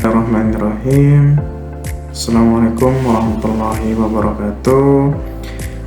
Bismillahirrahmanirrahim. Assalamualaikum warahmatullahi wabarakatuh.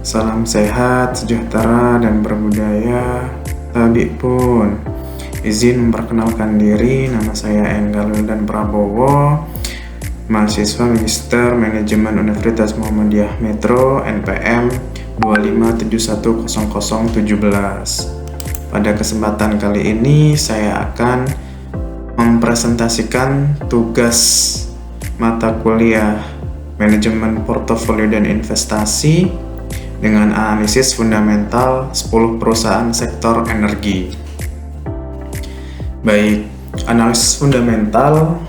Salam sehat, sejahtera, dan berbudaya. Tadi pun izin memperkenalkan diri. Nama saya Enggal Wildan Prabowo, mahasiswa Magister Manajemen Universitas Muhammadiyah Metro NPM 25710017. Pada kesempatan kali ini saya akan mempresentasikan tugas mata kuliah Manajemen Portofolio dan Investasi dengan analisis fundamental 10 perusahaan sektor energi. Baik, analisis fundamental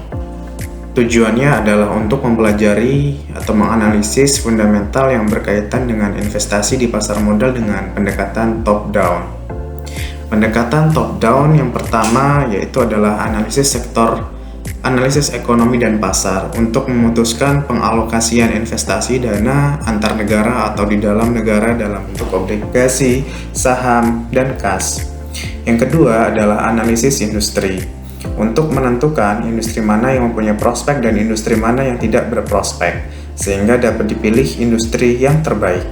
tujuannya adalah untuk mempelajari atau menganalisis fundamental yang berkaitan dengan investasi di pasar modal dengan pendekatan top-down. Pendekatan top-down yang pertama yaitu adalah analisis ekonomi dan pasar untuk memutuskan pengalokasian investasi dana antar negara atau di dalam negara dalam bentuk obligasi, saham, dan kas. Yang kedua adalah analisis industri untuk menentukan industri mana yang mempunyai prospek dan industri mana yang tidak berprospek sehingga dapat dipilih industri yang terbaik.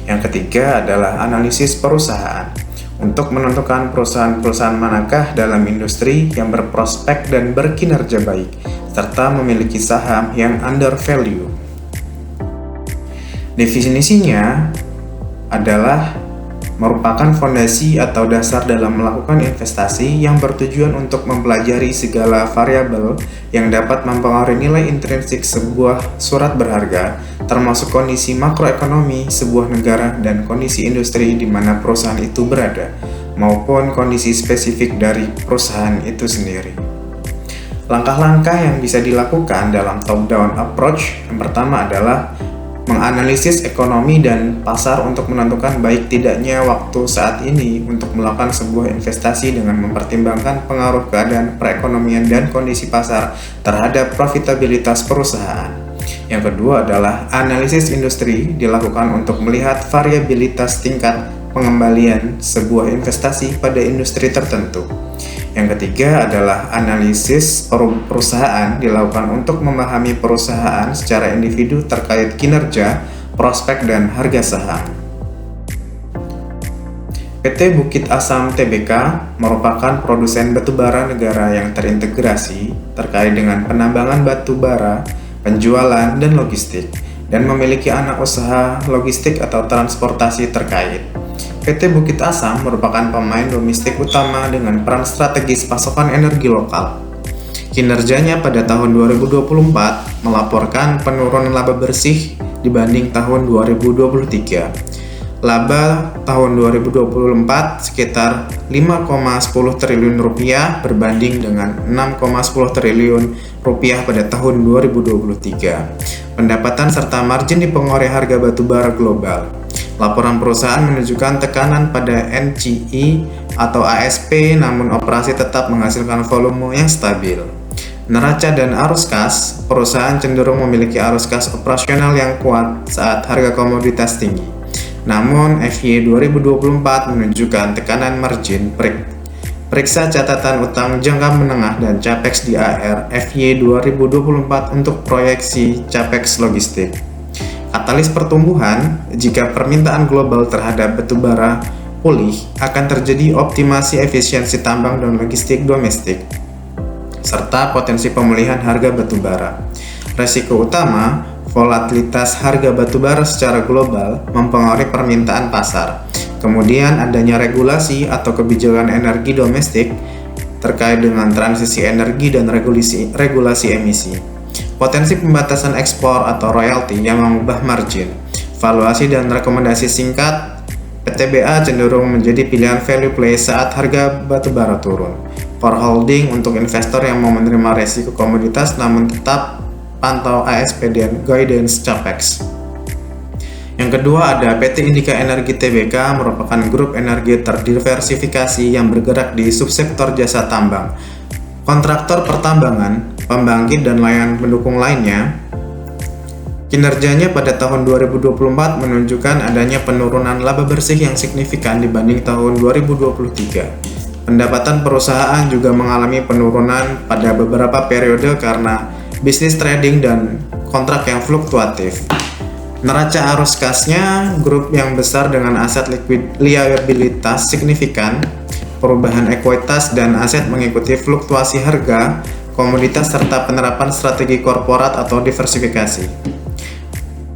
Yang ketiga adalah analisis perusahaan untuk menentukan perusahaan-perusahaan manakah dalam industri yang berprospek dan berkinerja baik, serta memiliki saham yang undervalue. Definisinya adalah merupakan fondasi atau dasar dalam melakukan investasi yang bertujuan untuk mempelajari segala variabel yang dapat mempengaruhi nilai intrinsik sebuah surat berharga, termasuk kondisi makroekonomi sebuah negara dan kondisi industri di mana perusahaan itu berada, maupun kondisi spesifik dari perusahaan itu sendiri. Langkah-langkah yang bisa dilakukan dalam top-down approach yang pertama adalah menganalisis ekonomi dan pasar untuk menentukan baik tidaknya waktu saat ini untuk melakukan sebuah investasi dengan mempertimbangkan pengaruh keadaan perekonomian dan kondisi pasar terhadap profitabilitas perusahaan. Yang kedua adalah analisis industri dilakukan untuk melihat variabilitas tingkat pengembalian sebuah investasi pada industri tertentu. Yang ketiga adalah analisis perusahaan dilakukan untuk memahami perusahaan secara individu terkait kinerja, prospek, dan harga saham. PT Bukit Asam Tbk merupakan produsen batubara negara yang terintegrasi terkait dengan penambangan batubara, penjualan, dan logistik, dan memiliki anak usaha logistik atau transportasi terkait. PT Bukit Asam merupakan pemain domestik utama dengan peran strategis pasokan energi lokal. Kinerjanya pada tahun 2024 melaporkan penurunan laba bersih dibanding tahun 2023. Laba tahun 2024 sekitar 5,10 triliun rupiah berbanding dengan 6,10 triliun rupiah pada tahun 2023. Pendapatan serta margin dipengaruhi harga batubara global. Laporan perusahaan menunjukkan tekanan pada NCI atau ASP, namun operasi tetap menghasilkan volume yang stabil. Neraca dan arus kas, perusahaan cenderung memiliki arus kas operasional yang kuat saat harga komoditas tinggi. Namun, FY 2024 menunjukkan tekanan margin. Periksa catatan utang jangka menengah dan CAPEX di AR FY 2024 untuk proyeksi CAPEX logistik. Katalis pertumbuhan, jika permintaan global terhadap batubara pulih, akan terjadi optimasi efisiensi tambang dan logistik domestik, serta potensi pemulihan harga batubara. Resiko utama, volatilitas harga batubara secara global mempengaruhi permintaan pasar. Kemudian adanya regulasi atau kebijakan energi domestik terkait dengan transisi energi dan regulasi emisi. Potensi pembatasan ekspor atau royalti yang mengubah margin. Valuasi dan rekomendasi singkat, PTBA cenderung menjadi pilihan value play saat harga batubara turun. Core holding untuk investor yang mau menerima resiko komoditas namun tetap pantau ASP dan guidance CAPEX. Yang kedua ada PT Indika Energi Tbk merupakan grup energi terdiversifikasi yang bergerak di subsektor jasa tambang, kontraktor pertambangan, pembangkit, dan layanan pendukung lainnya. Kinerjanya pada tahun 2024 menunjukkan adanya penurunan laba bersih yang signifikan dibanding tahun 2023. Pendapatan perusahaan juga mengalami penurunan pada beberapa periode karena bisnis trading, dan kontrak yang fluktuatif. Neraca arus kasnya grup yang besar dengan aset liabilitas signifikan, perubahan ekuitas dan aset mengikuti fluktuasi harga komoditas serta penerapan strategi korporat atau diversifikasi.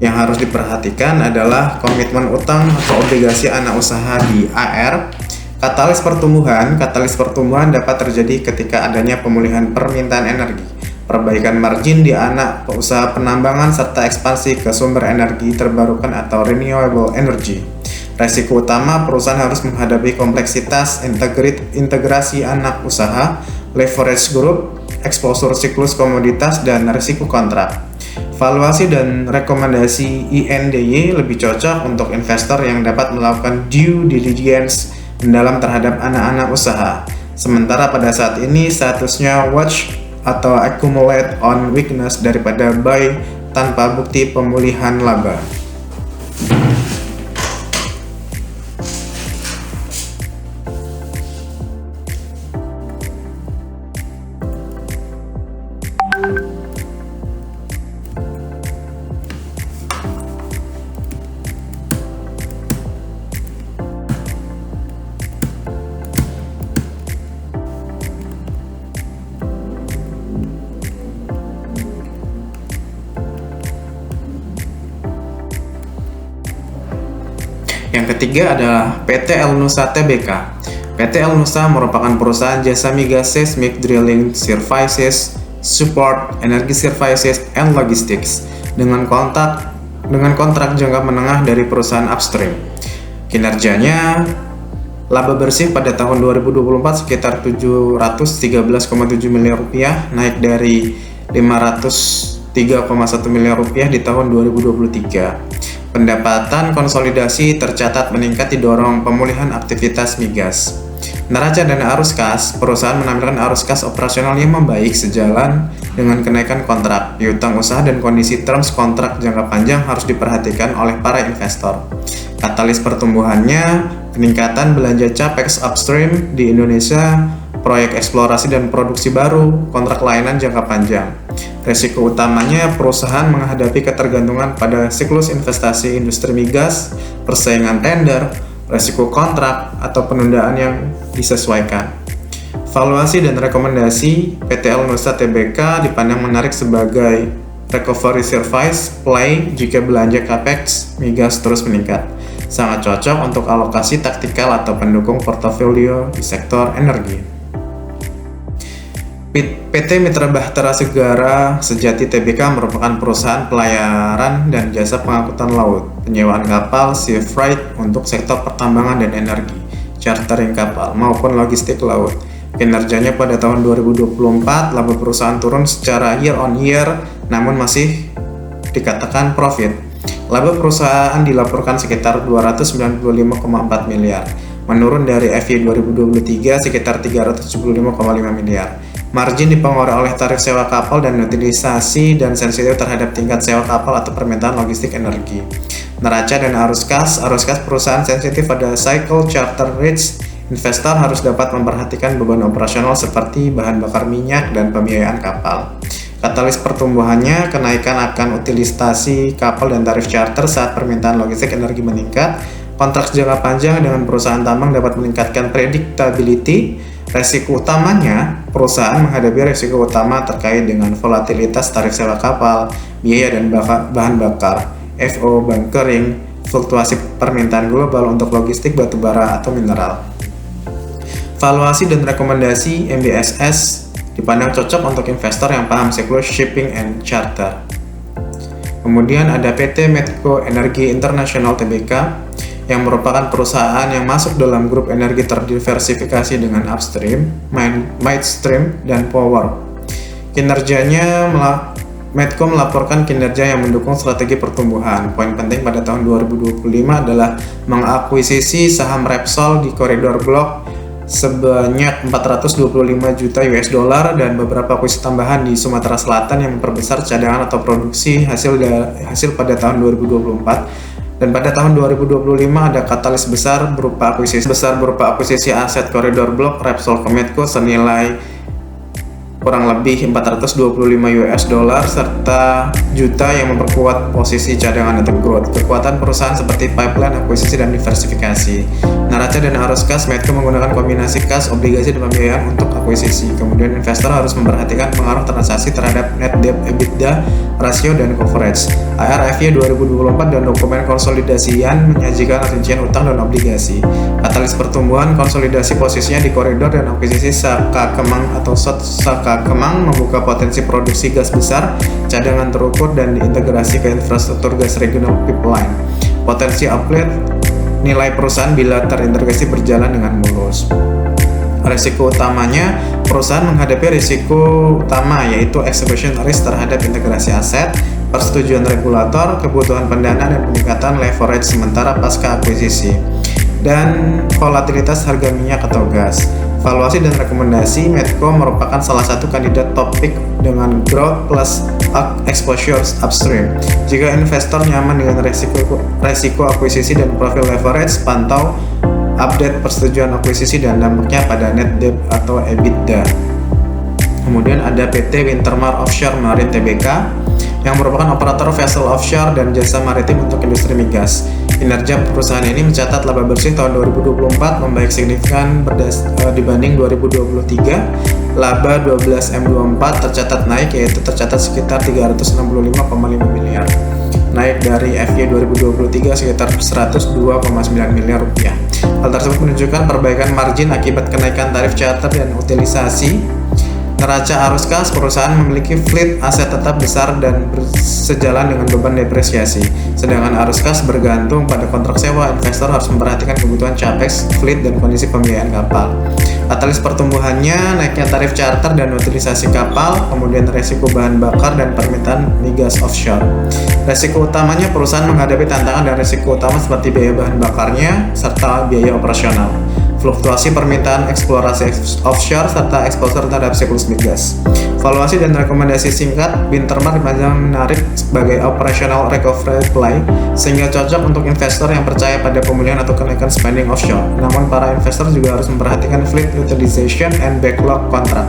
Yang harus diperhatikan adalah komitmen utang atau obligasi anak usaha di AR. Katalis pertumbuhan dapat terjadi ketika adanya pemulihan permintaan energi, perbaikan margin di anak usaha penambangan, serta ekspansi ke sumber energi terbarukan atau renewable energy. Resiko utama perusahaan harus menghadapi kompleksitas integrasi anak usaha, leverage group, exposure siklus komoditas, dan risiko kontrak. Valuasi dan rekomendasi INDY lebih cocok untuk investor yang dapat melakukan due diligence mendalam terhadap anak-anak usaha. Sementara pada saat ini statusnya watch atau accumulate on weakness daripada buy tanpa bukti pemulihan laba. Yang ketiga adalah PT El Nusa Tbk. PT El Nusa merupakan perusahaan jasa migas, seismic drilling services, support, energy services, and logistics dengan kontrak jangka menengah dari perusahaan upstream. Kinerjanya, laba bersih pada tahun 2024 sekitar 713,7 miliar rupiah, naik dari 503,1 miliar rupiah di tahun 2023. Pendapatan konsolidasi tercatat meningkat didorong pemulihan aktivitas migas. Neraca dan arus kas, perusahaan menampilkan arus kas operasional yang membaik sejalan dengan kenaikan kontrak, piutang usaha, dan kondisi terms kontrak jangka panjang harus diperhatikan oleh para investor. Katalis pertumbuhannya, peningkatan belanja capex upstream di Indonesia, proyek eksplorasi dan produksi baru, kontrak layanan jangka panjang. Resiko utamanya perusahaan menghadapi ketergantungan pada siklus investasi industri migas, persaingan tender, resiko kontrak, atau penundaan yang disesuaikan. Valuasi dan rekomendasi PT El Nusa Tbk dipandang menarik sebagai recovery service play jika belanja capex migas terus meningkat. Sangat cocok untuk alokasi taktikal atau pendukung portofolio di sektor energi. PT Mitra Bahtera Segara Sejati Tbk merupakan perusahaan pelayaran dan jasa pengangkutan laut, penyewaan kapal, sea freight untuk sektor pertambangan dan energi, chartering kapal, maupun logistik laut. Kinerjanya pada tahun 2024, laba perusahaan turun secara year on year, namun masih dikatakan profit. Laba perusahaan dilaporkan sekitar 295,4 miliar, menurun dari FY 2023 sekitar 375,5 miliar. Margin dipengaruhi oleh tarif sewa kapal dan utilisasi dan sensitif terhadap tingkat sewa kapal atau permintaan logistik energi. Neraca dan arus kas perusahaan sensitif pada cycle charter rates. Investor harus dapat memperhatikan beban operasional seperti bahan bakar minyak dan pembiayaan kapal. Katalis pertumbuhannya, kenaikan akan utilisasi kapal dan tarif charter saat permintaan logistik energi meningkat. Kontrak jangka panjang dengan perusahaan tambang dapat meningkatkan predictability. Resiko utamanya, perusahaan menghadapi resiko utama terkait dengan volatilitas tarif sewa kapal, biaya dan bahan bakar, FO, bunkering, fluktuasi permintaan global untuk logistik batubara atau mineral. Valuasi dan rekomendasi MBSS dipandang cocok untuk investor yang paham siklus shipping and charter. Kemudian ada PT Medco Energi International Tbk, yang merupakan perusahaan yang masuk dalam grup energi terdiversifikasi dengan upstream, midstream, dan power. Kinerjanya, Medco melaporkan kinerja yang mendukung strategi pertumbuhan. Poin penting pada tahun 2025 adalah mengakuisisi saham Repsol di koridor blok sebanyak 425 juta US dollar dan beberapa akuisisi tambahan di Sumatera Selatan yang memperbesar cadangan atau produksi hasil pada tahun 2024. Dan pada tahun 2025 ada katalis besar berupa akuisisi aset koridor blok Repsol ke Medco senilai kurang lebih 425 US dollar serta juta yang memperkuat posisi cadangan untuk growth. Kekuatan perusahaan seperti pipeline, akuisisi, dan diversifikasi. Neraca dan arus kas, Medco menggunakan kombinasi kas, obligasi, dan pembiayaan untuk akuisisi. Kemudian investor harus memperhatikan pengaruh transaksi terhadap net debt EBITDA rasio dan coverage. ARFY 2024 dan dokumen konsolidasian menyajikan rincian utang dan obligasi. Katalis pertumbuhan, konsolidasi posisinya di koridor dan akuisisi Saka Kemang atau SOT Saka Kemang membuka potensi produksi gas besar, cadangan terukur, dan diintegrasi ke infrastruktur gas regional pipeline. Potensi upgrade nilai perusahaan bila terintegrasi berjalan dengan mulus. Risiko utamanya, perusahaan menghadapi risiko utama yaitu execution risk terhadap integrasi aset, persetujuan regulator, kebutuhan pendanaan, dan peningkatan leverage sementara pasca akuisisi, dan volatilitas harga minyak atau gas. Valuasi dan rekomendasi, Medco merupakan salah satu kandidat topik dengan growth plus exposure upstream. Jika investor nyaman dengan resiko akuisisi dan profil leverage, pantau update persetujuan akuisisi dan dampaknya pada net debt atau EBITDA. Kemudian ada PT Wintermar Offshore Marine Tbk yang merupakan operator vessel offshore dan jasa maritim untuk industri migas. Kinerja perusahaan ini mencatat laba bersih tahun 2024 membaik signifikan dibanding 2023. Laba 12M24 tercatat naik, yaitu tercatat sekitar 365,5 miliar. Naik dari FY 2023 sekitar 102,9 miliar rupiah. Hal tersebut menunjukkan perbaikan margin akibat kenaikan tarif charter dan utilisasi. Neraca arus kas, perusahaan memiliki fleet aset tetap besar dan sejalan dengan beban depresiasi. Sedangkan arus kas bergantung pada kontrak sewa, investor harus memperhatikan kebutuhan capex, fleet, dan kondisi pembiayaan kapal. Katalis pertumbuhannya, naiknya tarif charter dan utilisasi kapal, kemudian resiko bahan bakar dan permintaan migas offshore. Resiko utamanya, perusahaan menghadapi tantangan dan resiko utama seperti biaya bahan bakarnya serta biaya operasional, fluktuasi permintaan eksplorasi offshore, serta exposure terhadap siklus migas. Valuasi dan rekomendasi singkat, Wintermar dipandang menarik sebagai operational recovery play, sehingga cocok untuk investor yang percaya pada pemulihan atau kenaikan spending offshore. Namun para investor juga harus memperhatikan fleet utilization and backlog kontrak.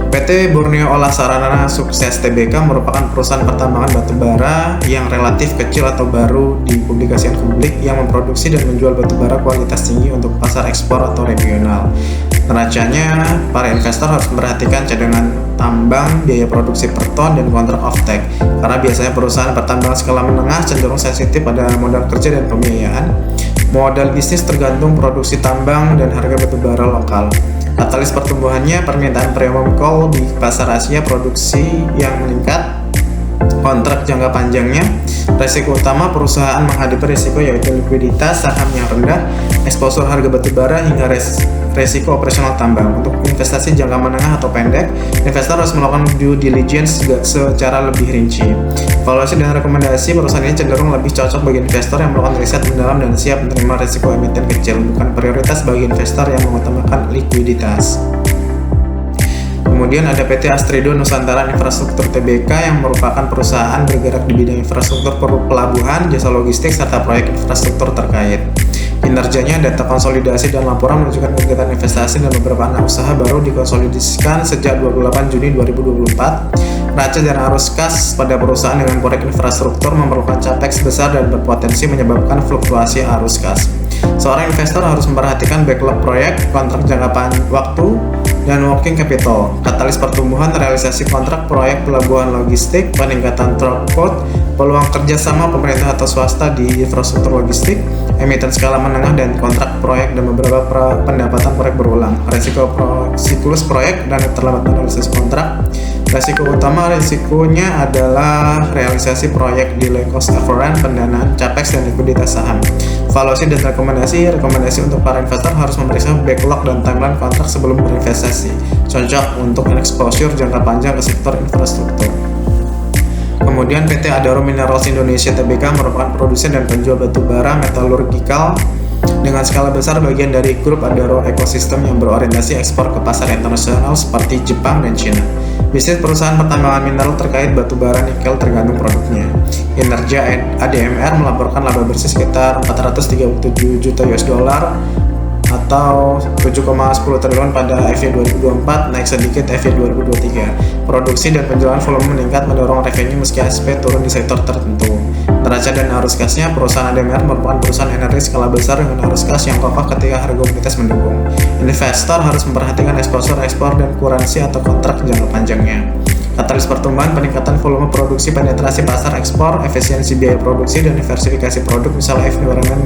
PT Borneo Olah Sarana Sukses Tbk merupakan perusahaan pertambangan batubara yang relatif kecil atau baru dipublikasikan ke publik yang memproduksi dan menjual batubara kualitas tinggi untuk pasar ekspor atau regional. Neracanya, para investor harus memperhatikan cadangan tambang, biaya produksi per ton, dan kontrak offtake, karena biasanya perusahaan pertambangan skala menengah cenderung sensitif pada modal kerja dan pembiayaan. Modal bisnis tergantung produksi tambang dan harga batubara lokal. Katalis pertumbuhannya, permintaan premium coal di pasar Asia, produksi yang meningkat, kontrak jangka panjangnya. Resiko utama, perusahaan menghadapi risiko yaitu likuiditas, saham yang rendah, exposure harga batubara, hingga resiko operasional tambang. Untuk investasi jangka menengah atau pendek, investor harus melakukan due diligence secara lebih rinci. Valuasi dan rekomendasi, perusahaan ini cenderung lebih cocok bagi investor yang melakukan riset mendalam dan siap menerima risiko emiten kecil, bukan prioritas bagi investor yang mengutamakan likuiditas. Kemudian ada PT Astrido Nusantara Infrastruktur Tbk yang merupakan perusahaan bergerak di bidang infrastruktur pelabuhan, jasa logistik, serta proyek infrastruktur terkait. Kinerjanya, data konsolidasi dan laporan menunjukkan kegiatan investasi dan beberapa anak usaha baru dikonsolidasikan sejak 28 Juni 2024. Neraca dan arus kas pada perusahaan dengan proyek infrastruktur memerlukan capex besar dan berpotensi menyebabkan fluktuasi arus kas. Seorang investor harus memperhatikan backlog proyek, kontrak jangka waktu, dan working capital. Katalis pertumbuhan, realisasi kontrak proyek pelabuhan logistik, peningkatan throughput, peluang kerjasama pemerintah atau swasta di infrastruktur logistik, emiten skala menengah, dan kontrak proyek dan beberapa pendapatan proyek berulang. Resiko siklus proyek dan terlambat realisasi kontrak. Resiko utama, risikonya adalah realisasi proyek, delay cost overrun, pendanaan, capex, dan likuiditas saham. Valuasi dan rekomendasi untuk para investor harus memeriksa backlog dan timeline kontrak sebelum berinvestasi. Cocok untuk exposure jangka panjang ke sektor infrastruktur. Kemudian PT Adaro Minerals Indonesia Tbk merupakan produsen dan penjual batu bara metalurgikal dengan skala besar, bagian dari grup Adaro Ecosystem yang berorientasi ekspor ke pasar internasional seperti Jepang dan China. Bisnis perusahaan pertambangan mineral terkait batu bara nikel tergantung produknya. Kinerja ADMR melaporkan laba bersih sekitar 437 juta US dollar atau 7,10 triliun pada FY 2024, naik sedikit FY 2023. Produksi dan penjualan volume meningkat mendorong revenue meski ASP turun di sektor tertentu. Neraca dan arus kasnya, perusahaan ADMR merupakan perusahaan energi skala besar dengan arus kas yang kokoh ketika harga komoditas mendukung. Investor harus memperhatikan eksposur ekspor dan kuransi atau kontrak jangka panjangnya. Katalis pertumbuhan, peningkatan volume produksi, penetrasi pasar ekspor, efisiensi biaya produksi, dan diversifikasi produk, misalnya environment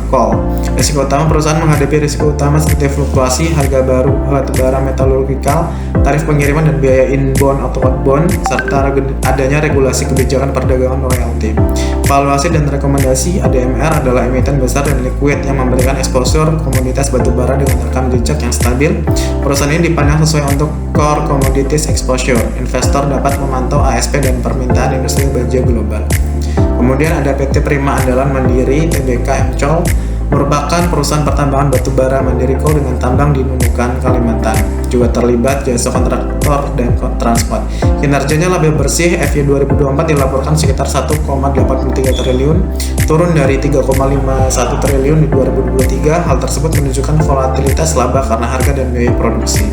call. Risiko utama perusahaan menghadapi risiko utama seperti fluktuasi harga baru batubara metalurgikal, tarif pengiriman dan biaya inbound atau outbound, serta adanya regulasi kebijakan perdagangan royalti. Valuasi dan rekomendasi, ADMR adalah emiten besar dan liquid yang memberikan exposure komoditas batubara dengan rekam jejak yang stabil. Perusahaan ini dipandang sesuai untuk core commodities exposure. Investor dapat memantau ASP dan permintaan industri baja global. Kemudian ada PT Prima Andalan Mandiri Tbk MCOL, merupakan perusahaan pertambangan batubara Mandiri Coal dengan tambang di Nunukan, Kalimantan. Juga terlibat jasa kontraktor dan transport. Kinerjanya lebih bersih, FY 2024 dilaporkan sekitar 1,83 triliun, turun dari 3,51 triliun di 2023. Hal tersebut menunjukkan volatilitas laba karena harga dan biaya produksi.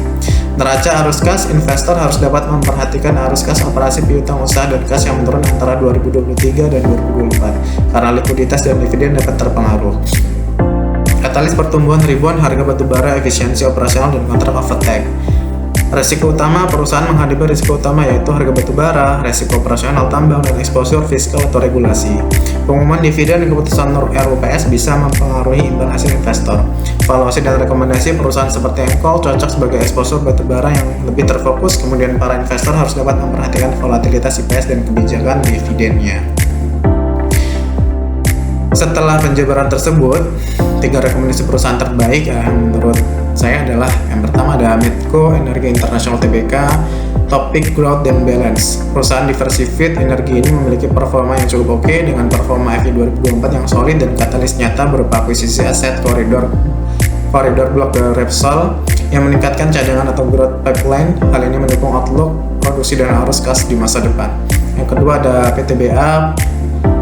Neraca arus kas, investor harus dapat memperhatikan arus kas operasi piutang usaha dan kas yang menurun antara 2023 dan 2024 karena likuiditas dan dividen dapat terpengaruh. Katalis pertumbuhan ribuan harga batubara, efisiensi operasional, dan kontrak overtake. Resiko utama perusahaan menghadapi risiko utama yaitu harga batubara, resiko operasional tambang, dan exposure fiskal atau regulasi. Pengumuman dividen dan keputusan RUPS bisa mempengaruhi imbal hasil investor. Valuasi dan rekomendasi perusahaan seperti MCOL cocok sebagai exposure batubara yang lebih terfokus. Kemudian para investor harus dapat memperhatikan volatilitas IPS dan kebijakan dividennya. Setelah penjabaran tersebut, 3 rekomendasi perusahaan terbaik yang menurut saya adalah yang pertama ada Medco Energi International Tbk, Topik Growth dan Balance. Perusahaan diversified energi ini memiliki performa yang cukup oke dengan performa FY 2024 yang solid dan katalis nyata berupa akuisisi aset koridor blok Repsol yang meningkatkan cadangan atau growth pipeline. Hal ini mendukung outlook produksi dan arus kas di masa depan. Yang kedua ada PTBA,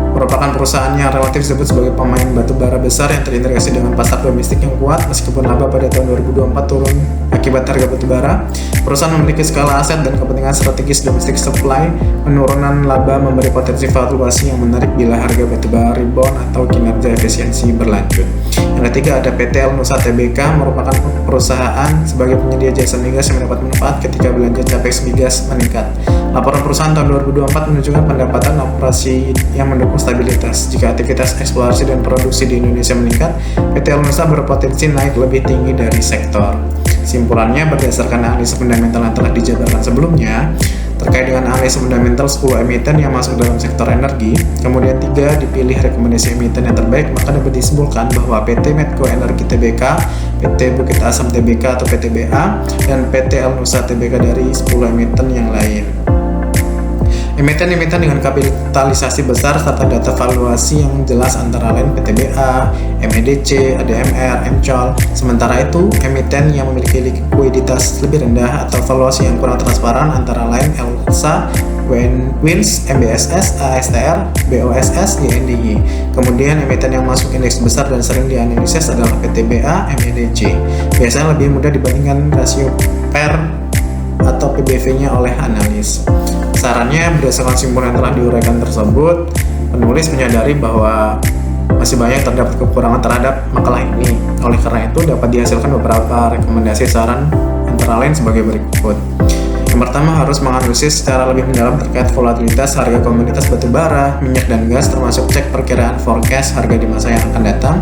merupakan perusahaan yang relatif disebut sebagai pemain batubara besar yang terintegrasi dengan pasar domestik yang kuat. Meskipun laba pada tahun 2024 turun akibat harga batubara, perusahaan memiliki skala aset dan kepentingan strategis domestic supply. Penurunan laba memberi potensi valuasi yang menarik bila harga batubara rebound atau kinerja efisiensi berlanjut. Yang ketiga ada PT El Nusa Tbk, merupakan perusahaan sebagai penyedia jasa migas yang mendapat manfaat ketika belanja capex migas meningkat. Laporan perusahaan tahun 2024 menunjukkan pendapatan operasi yang mendukung stabilitas. Jika aktivitas eksplorasi dan produksi di Indonesia meningkat, PT El Nusa berpotensi naik lebih tinggi dari sektor. Simpulannya, berdasarkan analisis fundamental yang telah dijabarkan sebelumnya, terkait dengan analisis fundamental 10 emiten yang masuk dalam sektor energi, kemudian 3 dipilih rekomendasi emiten yang terbaik, maka dapat disimpulkan bahwa PT Medco Energi Tbk, PT Bukit Asam Tbk atau PTBA, dan PT El Nusa Tbk dari 10 emiten yang lain. Emiten-emiten dengan kapitalisasi besar serta data valuasi yang jelas antara lain PTBA, MEDC, ADMR, MCOL. Sementara itu, emiten yang memiliki likuiditas lebih rendah atau valuasi yang kurang transparan antara lain ELSA, WINS, MBSS, ASTR, BOSS, YNDY. Kemudian emiten yang masuk indeks besar dan sering dianalisis adalah PTBA, MEDC. Biasanya lebih mudah dibandingkan rasio PER atau PBV-nya oleh analis. Sarannya, berdasarkan simpulan yang telah diuraikan tersebut, penulis menyadari bahwa masih banyak terdapat kekurangan terhadap makalah ini. Oleh karena itu, dapat dihasilkan beberapa rekomendasi saran antara lain sebagai berikut. Yang pertama, harus menganalisis secara lebih mendalam terkait volatilitas harga komoditas batubara, minyak dan gas, termasuk cek perkiraan forecast harga di masa yang akan datang.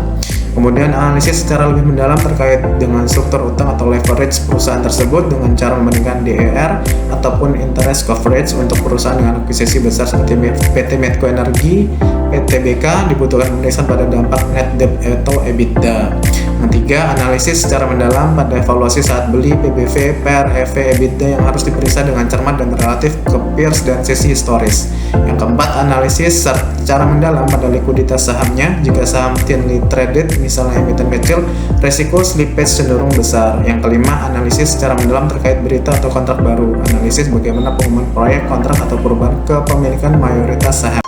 Kemudian analisis secara lebih mendalam terkait dengan struktur utang atau leverage perusahaan tersebut dengan cara membandingkan DER ataupun interest coverage untuk perusahaan dengan akuisisi besar seperti PT Medco Energi, PTBK. Dibutuhkan pemeriksaan pada dampak net debt atau EBITDA. Yang tiga, analisis secara mendalam pada evaluasi saat beli, PBV, PER, EV, EBITDA yang harus diperiksa dengan cermat dan relatif ke peers dan sisi historis. Yang keempat, analisis secara mendalam pada likuiditas sahamnya. Jika saham thinly traded, misalnya emiten kecil, resiko slippage cenderung besar. Yang kelima, analisis secara mendalam terkait berita atau kontrak baru. Analisis bagaimana pengumuman proyek, kontrak, atau perubahan kepemilikan mayoritas saham.